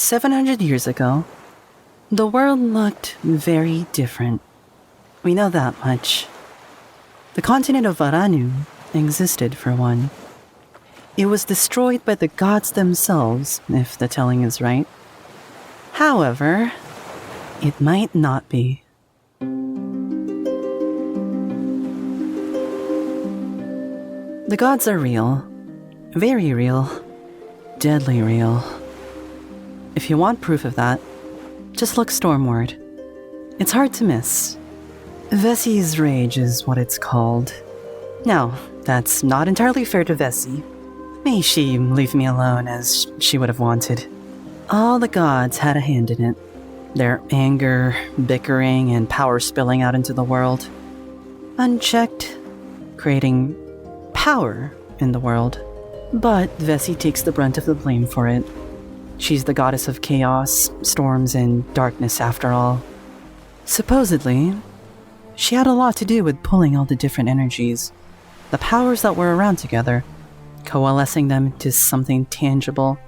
700 years ago, the world looked very different. We know that much. The continent of Varanu existed for one. It was destroyed by the gods themselves, if the telling is right. However, it might not be. The gods are real. Very real. Deadly real. If you want proof of that, just look stormward. It's hard to miss. Vesi's Rage is what it's called. Now, that's not entirely fair to Vesi. May she leave me alone as she would have wanted. All the gods had a hand in it. Their anger, bickering, and power spilling out into the world. Unchecked, creating power in the world. But Vesi takes the brunt of the blame for it. She's the goddess of chaos, storms, and darkness after all. Supposedly, she had a lot to do with pulling all the different energies, the powers that were around together, coalescing them into something tangible,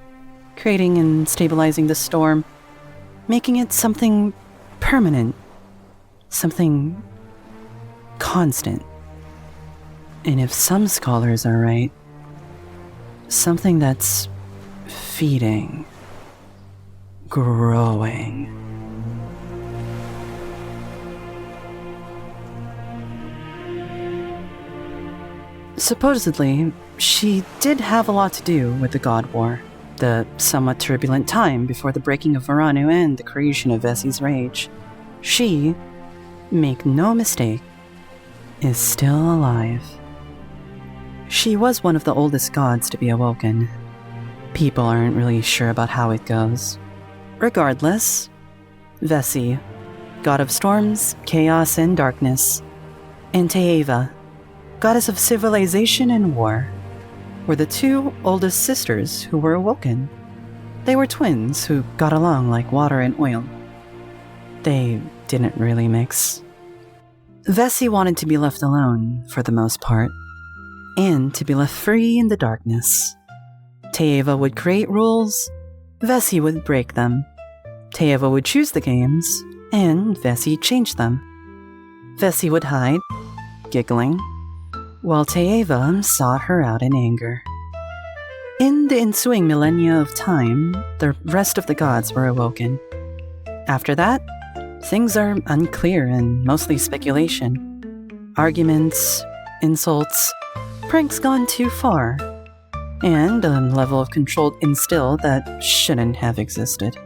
creating and stabilizing the storm, making it something permanent, something constant. And if some scholars are right, something that's feeding, growing. Supposedly, she did have a lot to do with the God War, the somewhat turbulent time before the breaking of Varanu and the creation of Vesi's Rage. She, make no mistake, is still alive. She was one of the oldest gods to be awoken. People aren't really sure about how it goes. Regardless, Vesi, god of storms, chaos, and darkness, and Teeva, goddess of civilization and war, were the two oldest sisters who were awoken. They were twins who got along like water and oil. They didn't really mix. Vesi wanted to be left alone, for the most part, and to be left free in the darkness. Teeva would create rules, Vesi would break them. Teeva would choose the games, and Vesi change them. Vesi would hide, giggling, while Teeva sought her out in anger. In the ensuing millennia of time, the rest of the gods were awoken. After that, things are unclear and mostly speculation. Arguments, insults, pranks gone too far, and a level of controlled instill that shouldn't have existed.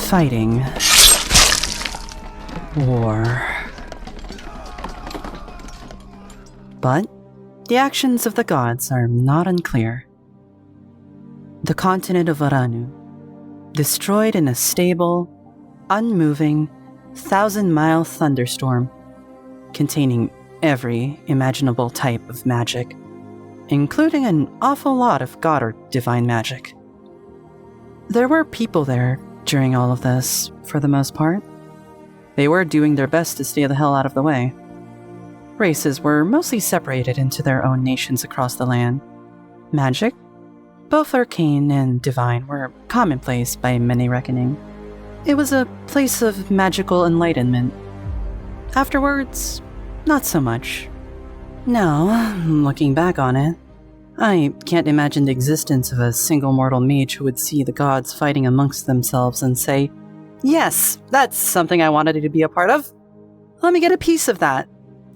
Fighting. War. But the actions of the gods are not unclear. The continent of Varanu, destroyed in a stable, unmoving, 1,000-mile thunderstorm, containing every imaginable type of magic, including an awful lot of god or divine magic. There were people there during all of this, for the most part. They were doing their best to stay the hell out of the way. Races were mostly separated into their own nations across the land. Magic, both arcane and divine, were commonplace by many reckoning. It was a place of magical enlightenment. Afterwards, not so much. Now, looking back on it, I can't imagine the existence of a single mortal mage who would see the gods fighting amongst themselves and say, "Yes, that's something I wanted to be a part of. Let me get a piece of that,"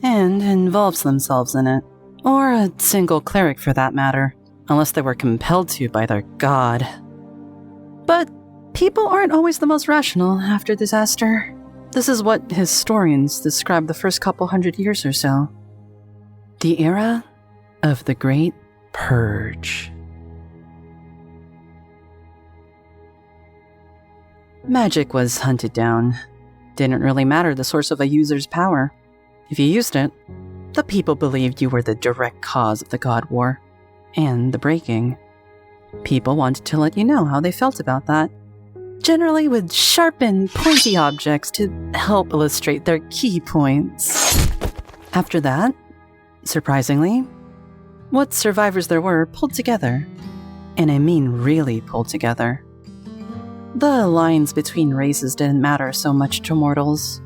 and involves themselves in it. Or a single cleric for that matter, unless they were compelled to by their god. But people aren't always the most rational after disaster. This is what historians describe the first couple hundred years or so. The era of the Great Purge. Magic was hunted down. Didn't really matter the source of a user's power. If you used it, the people believed you were the direct cause of the God War and the breaking. People wanted to let you know how they felt about that, generally with sharp and pointy objects to help illustrate their key points. After that, surprisingly, What survivors there were pulled together. And I mean really pulled together. The lines between races didn't matter so much to mortals.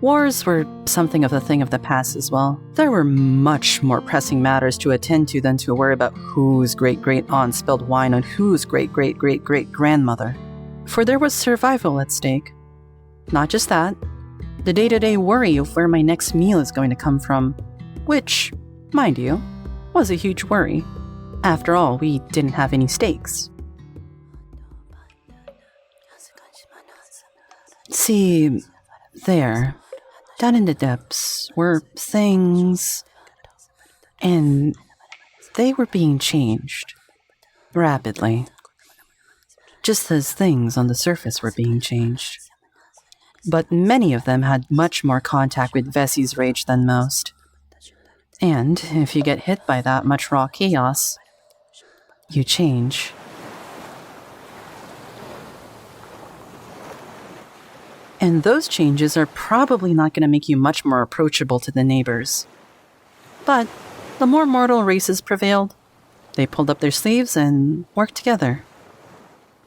Wars were something of a thing of the past as well. There were much more pressing matters to attend to than to worry about whose great-great-aunt spilled wine on whose great-great-great-great-grandmother. For there was survival at stake. Not just that, the day-to-day worry of where my next meal is going to come from, which, mind you, was a huge worry. After all, we didn't have any stakes. See, there, down in the depths, were things, and they were being changed rapidly, just as things on the surface were being changed. But many of them had much more contact with Vesi's rage than most. And if you get hit by that much raw chaos, you change. And those changes are probably not going to make you much more approachable to the neighbors. But the more mortal races prevailed. They pulled up their sleeves and worked together.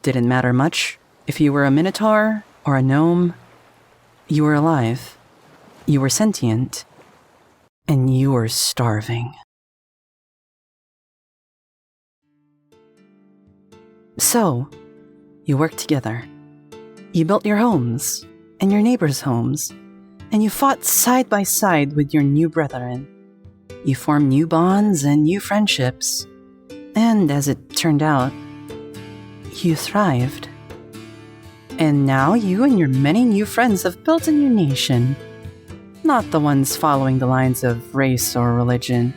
Didn't matter much if you were a minotaur or a gnome. You were alive. You were sentient. And you were starving. So, you worked together. You built your homes, and your neighbors' homes, and you fought side by side with your new brethren. You formed new bonds and new friendships, and as it turned out, you thrived. And now you and your many new friends have built a new nation. Not the ones following the lines of race or religion,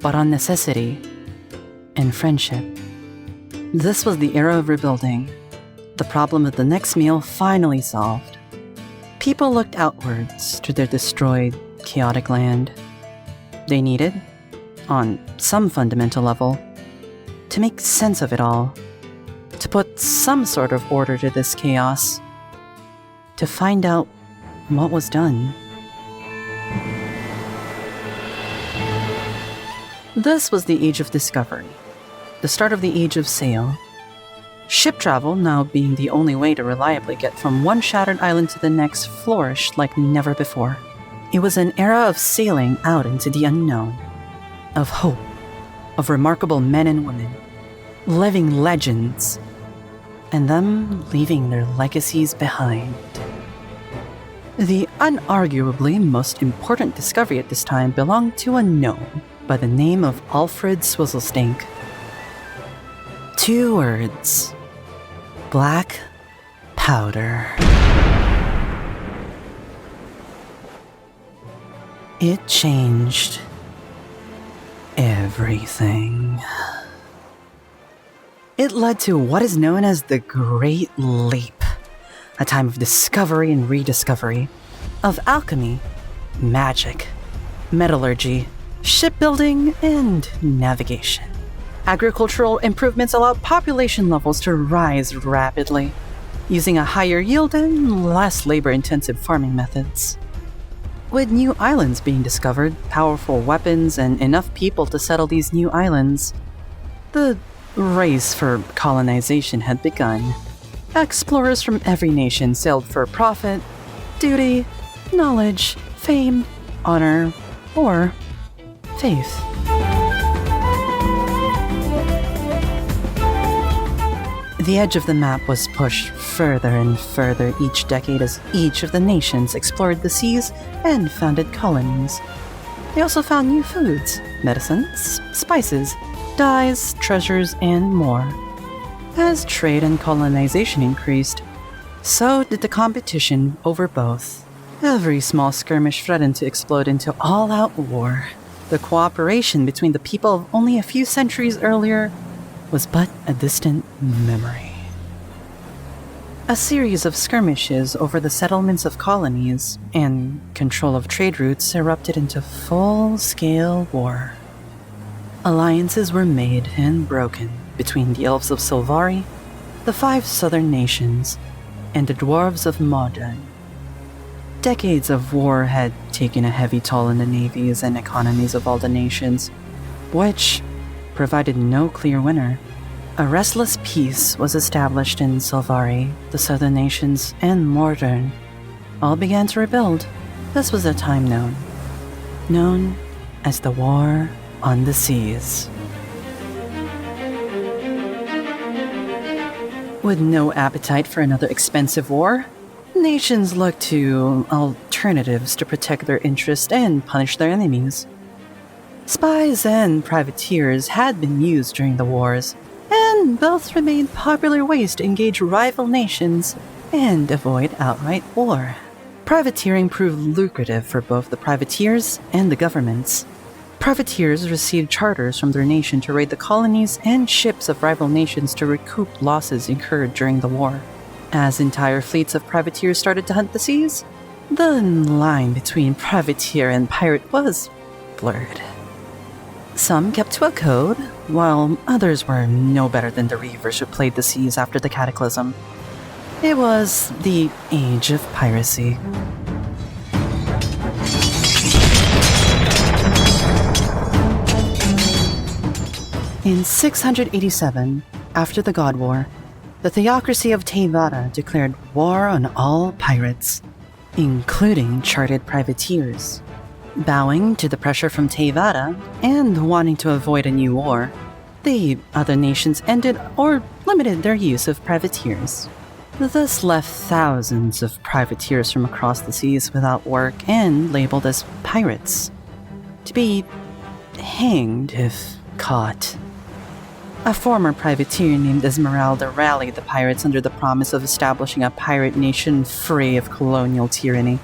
but on necessity and friendship. This was the era of rebuilding. The problem of the next meal finally solved. People looked outwards to their destroyed, chaotic land. They needed, on some fundamental level, to make sense of it all, to put some sort of order to this chaos, to find out what was done. This was the Age of Discovery, the start of the Age of Sail. Ship travel, now being the only way to reliably get from one shattered island to the next, flourished like never before. It was an era of sailing out into the unknown, of hope, of remarkable men and women, living legends, and them leaving their legacies behind. The unarguably most important discovery at this time belonged to a gnome by the name of Alfred Swizzlestink. 2 words. Black powder. It changed everything. It led to what is known as the Great Leap, a time of discovery and rediscovery, of alchemy, magic, metallurgy, shipbuilding, and navigation. Agricultural improvements allowed population levels to rise rapidly, using a higher yield and less labor-intensive farming methods. With new islands being discovered, powerful weapons, and enough people to settle these new islands, the race for colonization had begun. Explorers from every nation sailed for profit, duty, knowledge, fame, honor, or faith. The edge of the map was pushed further and further each decade as each of the nations explored the seas and founded colonies. They also found new foods, medicines, spices, dyes, treasures, and more. As trade and colonization increased, so did the competition over both. Every small skirmish threatened to explode into all-out war. The cooperation between the people of only a few centuries earlier was but a distant memory. A series of skirmishes over the settlements of colonies and control of trade routes erupted into full-scale war. Alliances were made and broken between the elves of Silvari, the 5 southern nations, and the dwarves of Modern. Decades of war had taken a heavy toll on the navies and economies of all the nations, which provided no clear winner. A restless peace was established in Vodari, the southern nations, and Mordern all began to rebuild. This was a time known as the War on the Seas. With no appetite for another expensive war, nations looked to alternatives to protect their interests and punish their enemies. Spies and privateers had been used during the wars, and both remained popular ways to engage rival nations and avoid outright war. Privateering proved lucrative for both the privateers and the governments. Privateers received charters from their nation to raid the colonies and ships of rival nations to recoup losses incurred during the war. As entire fleets of privateers started to hunt the seas, the line between privateer and pirate was blurred. Some kept to a code, while others were no better than the reavers who played the seas after the cataclysm. It was the age of piracy. In 687, after the God War, the theocracy of Teyvata declared war on all pirates, including chartered privateers. Bowing to the pressure from Teyvata and wanting to avoid a new war, the other nations ended or limited their use of privateers. This left thousands of privateers from across the seas without work and labeled as pirates, to be hanged if caught. A former privateer named Esmeralda rallied the pirates under the promise of establishing a pirate nation free of colonial tyranny.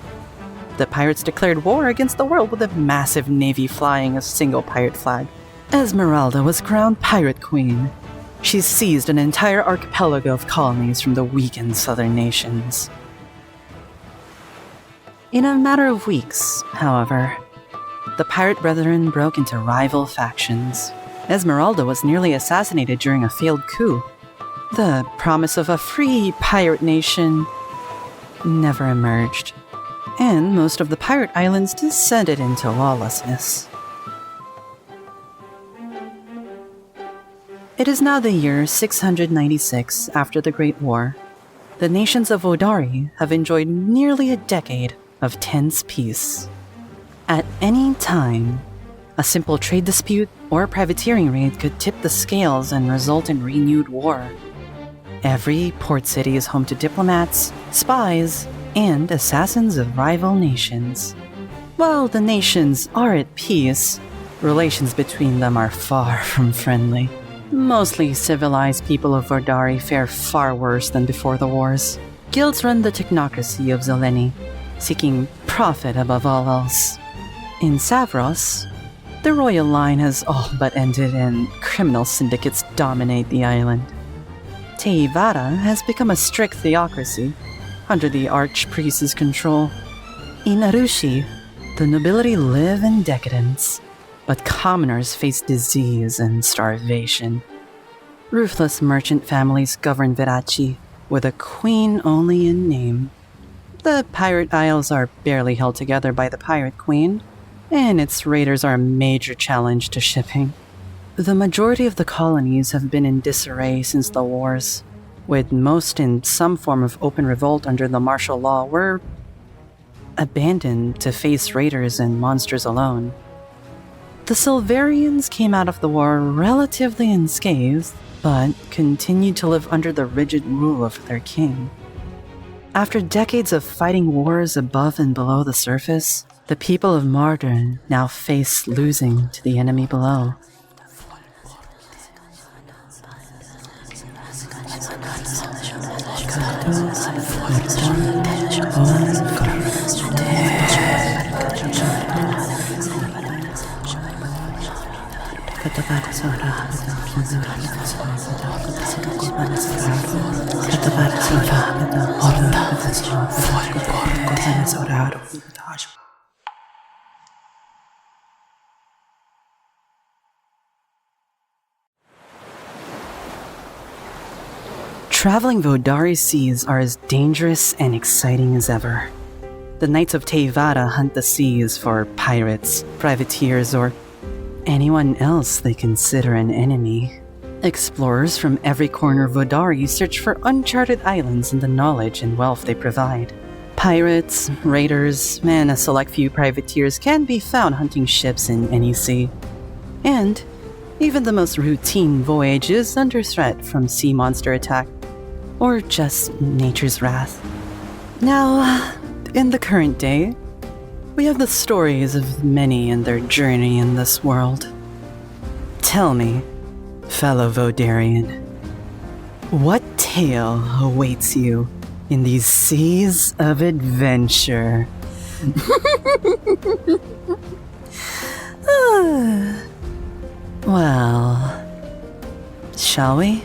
The pirates declared war against the world with a massive navy flying a single pirate flag. Esmeralda was crowned Pirate Queen. She seized an entire archipelago of colonies from the weakened southern nations. In a matter of weeks, however, the pirate brethren broke into rival factions. Esmeralda was nearly assassinated during a failed coup. The promise of a free pirate nation never emerged, and most of the pirate islands descended into lawlessness. It is now the year 696 after the Great War. The nations of Vodari have enjoyed nearly a decade of tense peace. At any time, a simple trade dispute or privateering raid could tip the scales and result in renewed war. Every port city is home to diplomats, spies, and assassins of rival nations. While the nations are at peace, relations between them are far from friendly. Mostly civilized people of Vodari fare far worse than before the wars. Guilds run the technocracy of Zeleni, seeking profit above all else. In Savros, the royal line has all but ended and criminal syndicates dominate the island. Teyvata has become a strict theocracy, under the archpriest's control. In Arushi, the nobility live in decadence, but commoners face disease and starvation. Ruthless merchant families govern Verachi, with a queen only in name. The pirate isles are barely held together by the pirate queen, and its raiders are a major challenge to shipping. The majority of the colonies have been in disarray since the wars, with most in some form of open revolt under the martial law were abandoned to face raiders and monsters alone. The Silverians came out of the war relatively unscathed, but continued to live under the rigid rule of their king. After decades of fighting wars above and below the surface, the people of Mordern now face losing to the enemy below. Traveling Vodari seas are as dangerous and exciting as ever. The Knights of Teyvata hunt the seas for pirates, privateers, or anyone else they consider an enemy. Explorers from every corner of Vodari search for uncharted islands and the knowledge and wealth they provide. Pirates, raiders, and a select few privateers can be found hunting ships in any sea. And even the most routine voyage is under threat from sea monster attack, or just nature's wrath. Now, in the current day, we have the stories of many and their journey in this world. Tell me, fellow Vodarian, what tale awaits you in these seas of adventure? Well, shall we?